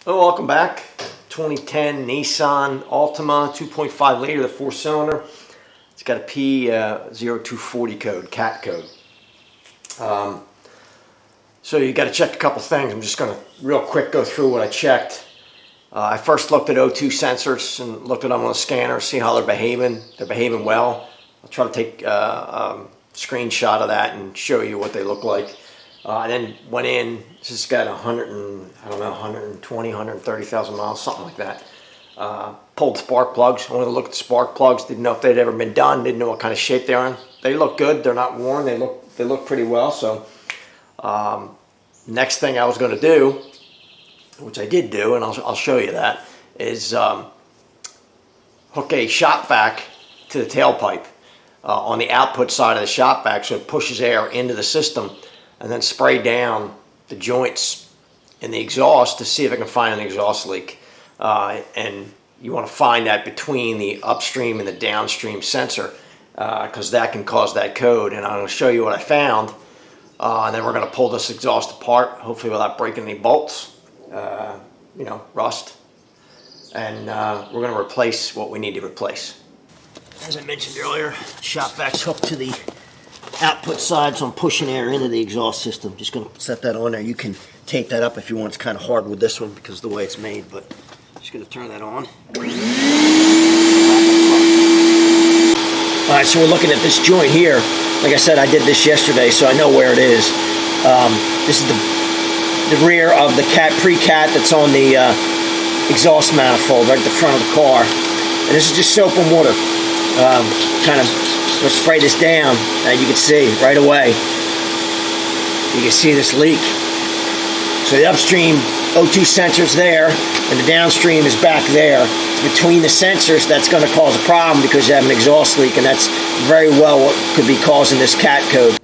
Hello, welcome back. 2010 Nissan Altima 2.5 liter, the 4-cylinder. It's got a P0240 code, CAT code. So you got to check a couple things. I'm just going to real quick go through what I checked. I first looked at O2 sensors and looked at them on a scanner, see how they're behaving. They're behaving well. I'll try to take a screenshot of that and show you what they look like. I then went in. This has got 120, 130,000 miles, something like that. Pulled spark plugs. I wanted to look at the spark plugs. Didn't know if they'd ever been done. Didn't know what kind of shape they're in. They look good. They're not worn. They look pretty well. So next thing I was going to do, which I did do, and I'll show you that, is hook a shop vac to the tailpipe on the output side of the shop vac, so it pushes air into the system, and then spray down the joints in the exhaust to see if I can find an exhaust leak. And you want to find that between the upstream and the downstream sensor, because that can cause that code. And I'm going to show you what I found, and then we're going to pull this exhaust apart, hopefully without breaking any bolts, rust. And we're going to replace what we need to replace. As I mentioned earlier, shop vac's hooked to the output side, so I'm pushing air into the exhaust system. Just going to set that on there. You can tape that up if you want. It's kind of hard with this one because of the way it's made, but just going to turn that on. Alright, so we're looking at this joint here. Like I said, I did this yesterday, so I know where it is. This is the rear of the pre-cat that's on the exhaust manifold right at the front of the car. And this is just soap and water. Kind of let's spray this down, and you can see right away. You can see this leak. So the upstream O2 sensor's there, and the downstream is back there. It's between the sensors that's going to cause a problem because you have an exhaust leak, and that's very well what could be causing this CAT code.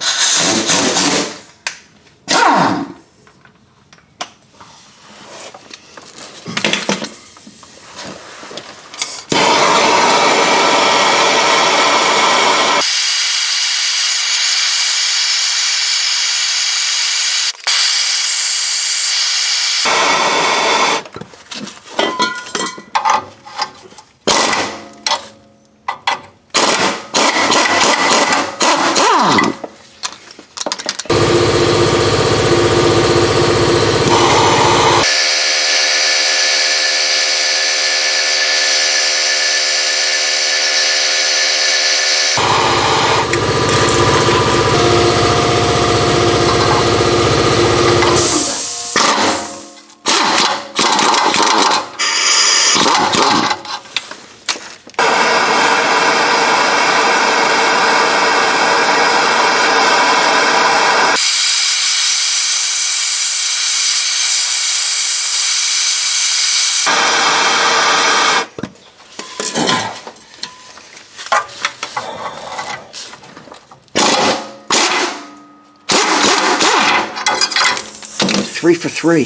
Three for three.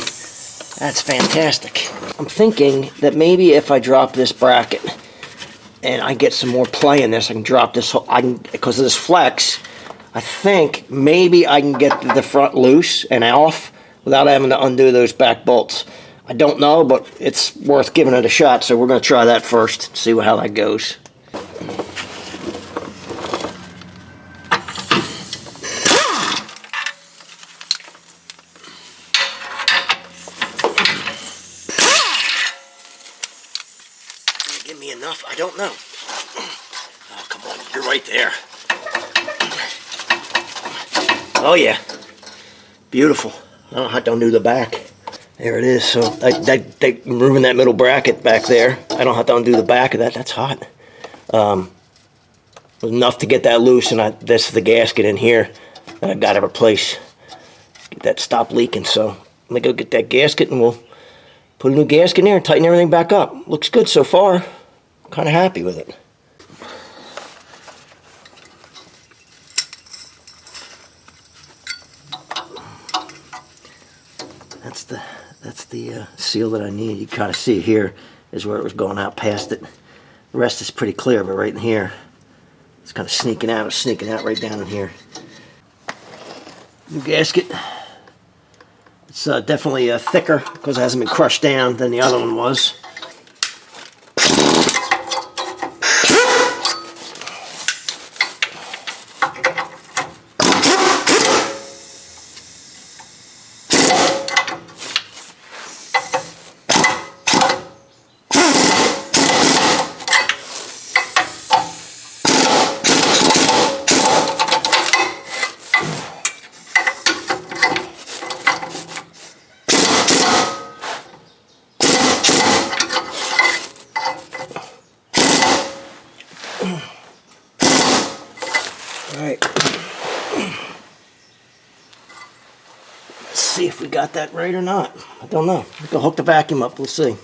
That's fantastic. I'm thinking that maybe if I drop this bracket and I get some more play in this, I can drop this whole, because of this flex, I think maybe I can get the front loose and off without having to undo those back bolts. I don't know, but it's worth giving it a shot, so we're going to try that first, see how that goes. Give me enough? I don't know. Oh, come on. You're right there. Oh, yeah. Beautiful. I don't have to undo the back. There it is. So, removing that middle bracket back there, I don't have to undo the back of that. That's hot. Enough to get that loose, and this is the gasket in here that I've got to replace. Get that stop leaking. So, let me go get that gasket, and we'll put a new gasket in there and tighten everything back up. Looks good so far. I'm kind of happy with it. That's the seal that I need. You kind of see here is where it was going out past it. The rest is pretty clear, but right in here, it's kind of sneaking out. It's sneaking out right down in here. New gasket. It's definitely thicker because it hasn't been crushed down than the other one was. Alright, let's see if we got that right or not. I don't know. We can hook the vacuum up, we'll see.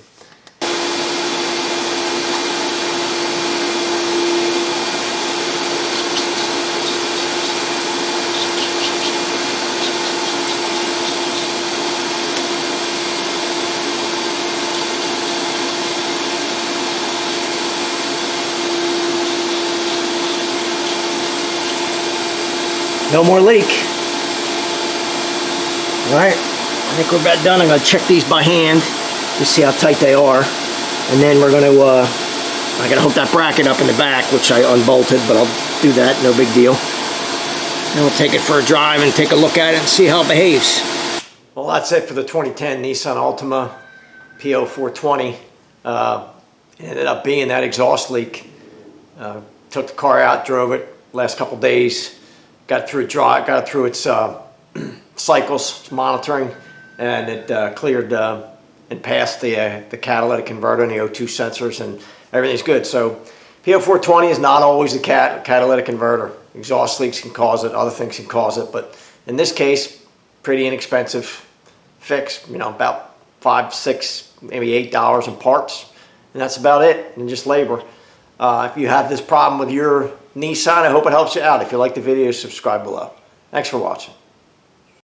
No more leak. Alright, I think we're about done. I'm going to check these by hand to see how tight they are. And then we're going to, I got to hook that bracket up in the back, which I unbolted, but I'll do that, no big deal. And we'll take it for a drive and take a look at it and see how it behaves. Well, that's it for the 2010 Nissan Altima P0420. It ended up being that exhaust leak. Took the car out, drove it last couple days. Got through its cycles, its monitoring, and it cleared and passed the catalytic converter and the O2 sensors, and everything's good. So P0420 is not always the catalytic converter. Exhaust leaks can cause it, other things can cause it, but in this case, pretty inexpensive fix. You know, about $5, $6, maybe $8 in parts, and that's about it, and just labor. If you have this problem with your Nissan, I hope it helps you out. If you like the video, subscribe below. Thanks for watching.